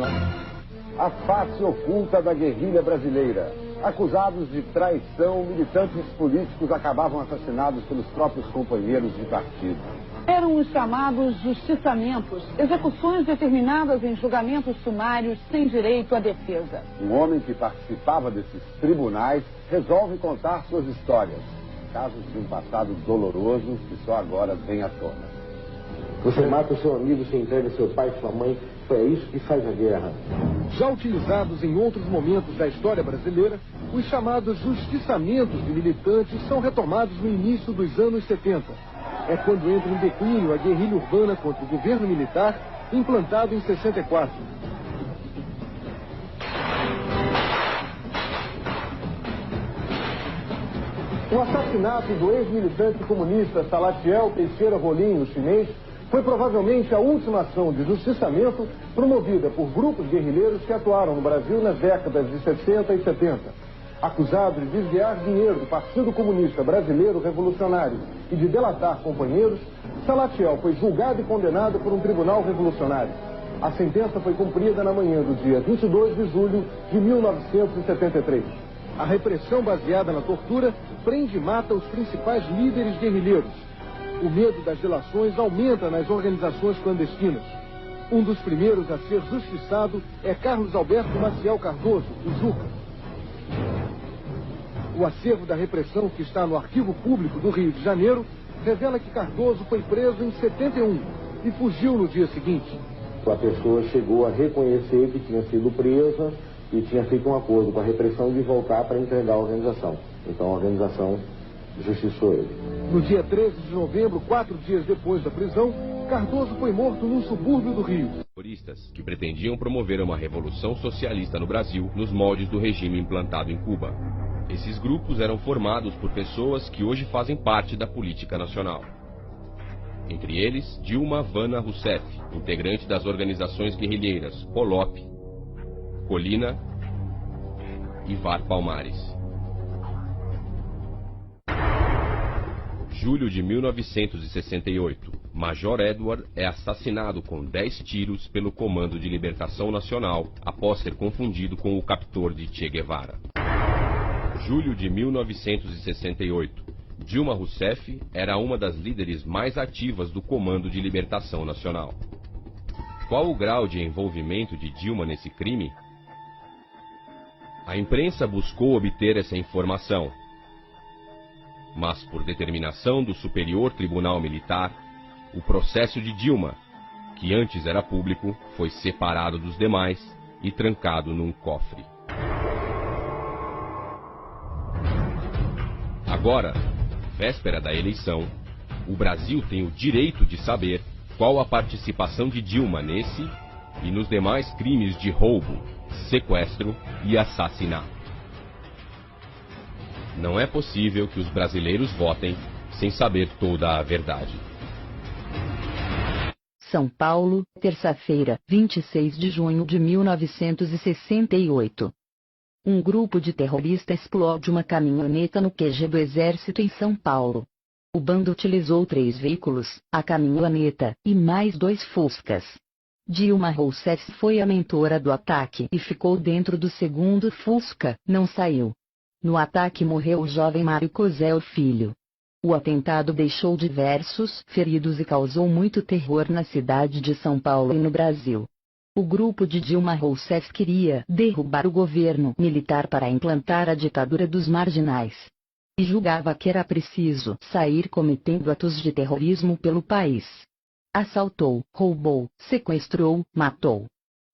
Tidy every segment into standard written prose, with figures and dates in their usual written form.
Nacional. A face oculta da guerrilha brasileira. Acusados de traição, militantes políticos acabavam assassinados pelos próprios companheiros de partido. Eram os chamados justiçamentos, execuções determinadas em julgamentos sumários sem direito à defesa. Um homem que participava desses tribunais resolve contar suas histórias. Casos de um passado doloroso que só agora vem à tona. Você mata o seu amigo, você entrega seu pai e sua mãe. É isso que faz a guerra. Já utilizados em outros momentos da história brasileira, os chamados justiçamentos de militantes são retomados no início dos anos 70. É quando entra em declínio a guerrilha urbana contra o governo militar, implantado em 64. O assassinato do ex-militante comunista Salatiel Teixeira Rolim, o chinês, foi provavelmente a última ação de justiçamento promovida por grupos guerrilheiros que atuaram no Brasil nas décadas de 60 e 70. Acusado de desviar dinheiro do Partido Comunista Brasileiro Revolucionário e de delatar companheiros, Salatiel foi julgado e condenado por um tribunal revolucionário. A sentença foi cumprida na manhã do dia 22 de julho de 1973. A repressão baseada na tortura prende e mata os principais líderes guerrilheiros. O medo das delações aumenta nas organizações clandestinas. Um dos primeiros a ser justiçado é Carlos Alberto Maciel Cardoso, o Juca. O acervo da repressão, que está no Arquivo Público do Rio de Janeiro, revela que Cardoso foi preso em 71 e fugiu no dia seguinte. A pessoa chegou a reconhecer que tinha sido presa e tinha feito um acordo com a repressão de voltar para entregar a organização. Então a organização justiçou ele. No dia 13 de novembro, 4 dias depois da prisão, Cardoso foi morto num subúrbio do Rio. Terroristas que pretendiam promover uma revolução socialista no Brasil nos moldes do regime implantado em Cuba. Esses grupos eram formados por pessoas que hoje fazem parte da política nacional. Entre eles, Dilma Havana Rousseff, integrante das organizações guerrilheiras Polop, Colina e VAR Palmares. Julho de 1968, Major Edward é assassinado com 10 tiros pelo Comando de Libertação Nacional após ser confundido com o captor de Che Guevara. Julho de 1968, Dilma Rousseff era uma das líderes mais ativas do Comando de Libertação Nacional. Qual o grau de envolvimento de Dilma nesse crime? A imprensa buscou obter essa informação, mas por determinação do Superior Tribunal Militar, o processo de Dilma, que antes era público, foi separado dos demais e trancado num cofre. Agora, véspera da eleição, o Brasil tem o direito de saber qual a participação de Dilma nesse e nos demais crimes de roubo, sequestro e assassinato. Não é possível que os brasileiros votem sem saber toda a verdade. São Paulo, terça-feira, 26 de junho de 1968. Um grupo de terroristas explode uma caminhoneta no QG do Exército em São Paulo. O bando utilizou 3 veículos, a caminhoneta e mais 2 Fuscas. Dilma Rousseff foi a mentora do ataque e ficou dentro do segundo Fusca, não saiu. No ataque morreu o jovem Mário Cosel Filho. O atentado deixou diversos feridos e causou muito terror na cidade de São Paulo e no Brasil. O grupo de Dilma Rousseff queria derrubar o governo militar para implantar a ditadura dos marginais. E julgava que era preciso sair cometendo atos de terrorismo pelo país. Assaltou, roubou, sequestrou, matou.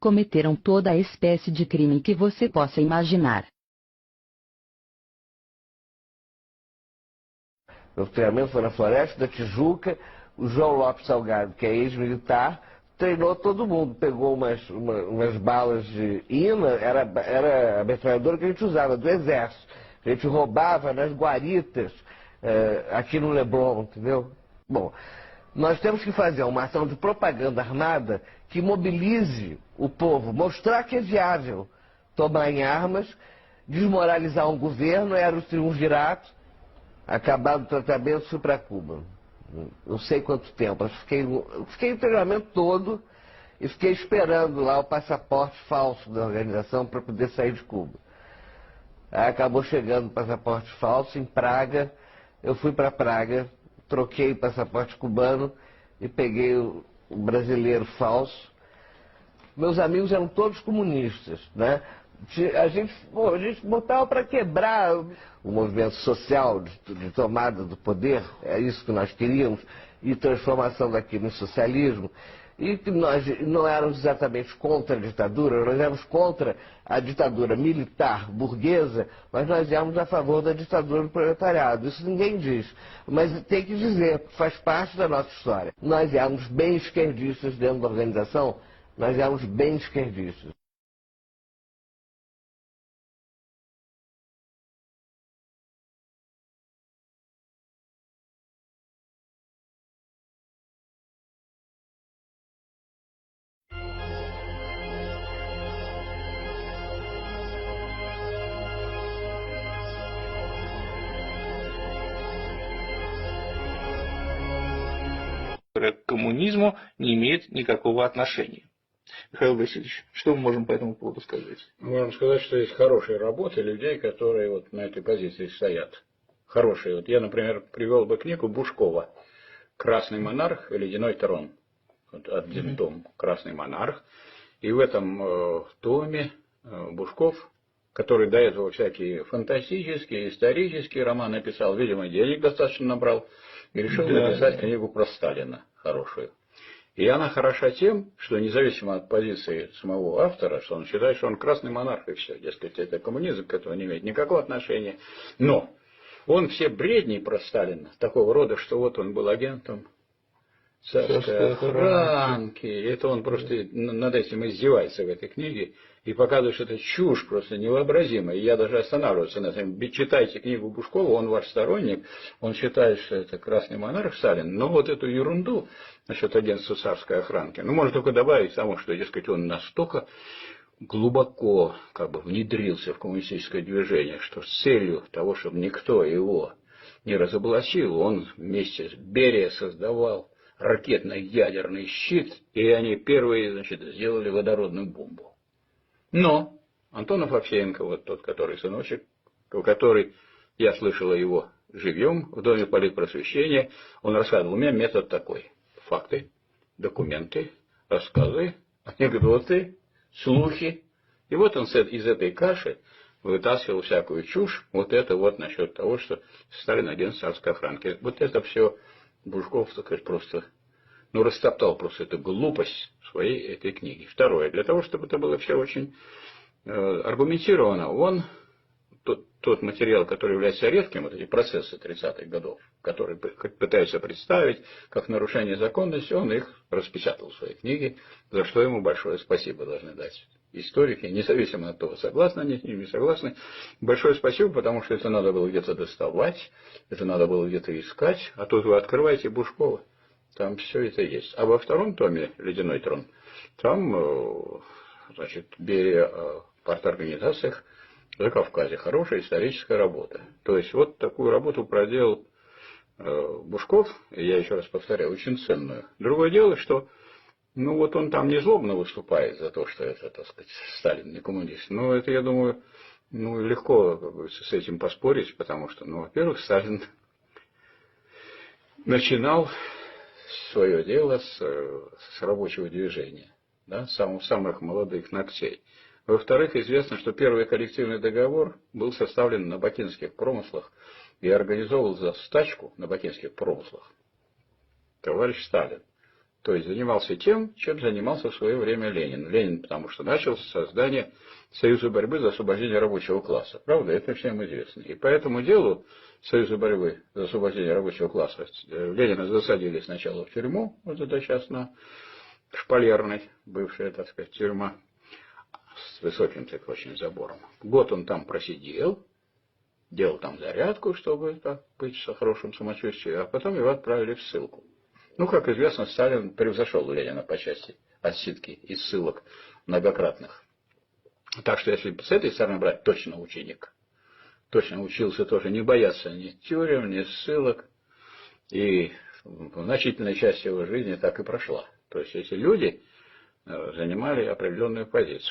Cometeram toda a espécie de crime que você possa imaginar. Meu treinamento foi na Floresta da Tijuca. O João Lopes Salgado, que é ex-militar, treinou todo mundo. Pegou umas balas de INA, era a metralhadora que a gente usava, do Exército. A gente roubava nas guaritas, aqui no Leblon, entendeu? Bom, nós temos que fazer uma ação de propaganda armada que mobilize o povo, mostrar que é viável tomar em armas, desmoralizar um governo, era o triunvirato. Acabado o tratamento, fui para Cuba. Não sei quanto tempo. Fiquei o treinamento todo e fiquei esperando lá o passaporte falso da organização para poder sair de Cuba. Aí acabou chegando o passaporte falso em Praga. Eu fui para Praga, troquei o passaporte cubano e peguei o brasileiro falso. Meus amigos eram todos comunistas, né? A gente botava para quebrar o movimento social de tomada do poder, é isso que nós queríamos, e transformação daquilo em socialismo. E que nós não éramos exatamente contra a ditadura, nós éramos contra a ditadura militar burguesa, mas nós éramos a favor da ditadura do proletariado. Isso ninguém diz, mas tem que dizer, faz parte da nossa história. Nós éramos bem esquerdistas dentro da organização, nós éramos bem esquerdistas. К коммунизму не имеет никакого отношения. Михаил Васильевич, что мы можем по этому поводу сказать? Можно сказать, что есть хорошие работы людей, которые вот на этой позиции стоят. Хорошие. Вот я, например, привел бы книгу Бушкова «Красный монарх» и «Ледяной трон». Вот один том «Красный монарх». И в этом томе Бушков, который до этого всякие фантастические, исторические романы написал, видимо, денег достаточно набрал, и решил написать книгу про Сталина хорошую. И она хороша тем, что независимо от позиции самого автора, что он считает, что он красный монарх и все, дескать, это коммунизм, к этому не имеет никакого отношения. Но он все бредни про Сталина такого рода, что вот он был агентом царской охранки. Это он просто над этим издевается в этой книге и показывает, что это чушь просто невообразимая. И я даже останавливаюсь на этом. Читайте книгу Бушкова, он ваш сторонник, он считает, что это красный монарх Сталин. Но вот эту ерунду насчет агентства царской охранки, ну, можно только добавить тому, что, дескать, он настолько глубоко как бы внедрился в коммунистическое движение, что с целью того, чтобы никто его не разоблачил, он вместе с Берия создавал ракетно-ядерный щит, и они первые, значит, сделали водородную бомбу. Но Антонов Овсеенко, вот тот, который сыночек, который, я слышал его живьем в Доме политпросвещения, он рассказывал, у меня метод такой. Факты, документы, рассказы, анекдоты, слухи. И вот он из этой каши вытаскивал всякую чушь, вот это вот насчет того, что Сталин агент царской охранки. Вот это все Бушков, так сказать, просто, ну, растоптал просто эту глупость в своей этой книге. Второе, для того, чтобы это было все очень аргументировано, он, тот материал, который является редким, вот эти процессы 30-х годов, которые пытаются представить как нарушение законности, он их распечатал в своей книге, за что ему большое спасибо должны дать историки, независимо от того, согласны они с ним, не согласны. Большое спасибо, потому что это надо было где-то доставать, это надо было где-то искать, а тут вы открываете Бушкова, там все это есть. А во втором томе «Ледяной трон», там, значит, Берия о парторганизациях на Кавказе. Хорошая историческая работа. То есть вот такую работу проделал Бушков, и я еще раз повторяю, очень ценную. Другое дело, что ну вот он там не злобно выступает за то, что это, так сказать, Сталин не коммунист. Но это, я думаю, ну легко как бы, с этим поспорить, потому что, ну, во-первых, Сталин начинал свое дело с рабочего движения, да, с самых молодых ногтей. Во-вторых, известно, что первый коллективный договор был составлен на бакинских промыслах и организовал за стачку на бакинских промыслах товарищ Сталин. То есть занимался тем, чем занимался в свое время Ленин. Ленин, потому что начал с создания Союза борьбы за освобождение рабочего класса. Правда, это всем известно. И по этому делу Союза борьбы за освобождение рабочего класса Ленина засадили сначала в тюрьму, вот это сейчас на Шпалерной, бывшая, так сказать, тюрьма, с высоким так очень забором. Год он там просидел, делал там зарядку, чтобы так быть в хорошем самочувствии, а потом его отправили в ссылку. Ну, как известно, Сталин превзошел Ленина по части отсидки и ссылок многократных. Так что, если с этой стороны брать, точно ученик. Точно учился тоже не бояться ни тюрем, ни ссылок. И значительная часть его жизни так и прошла. То есть, эти люди, занимали определенную позицию.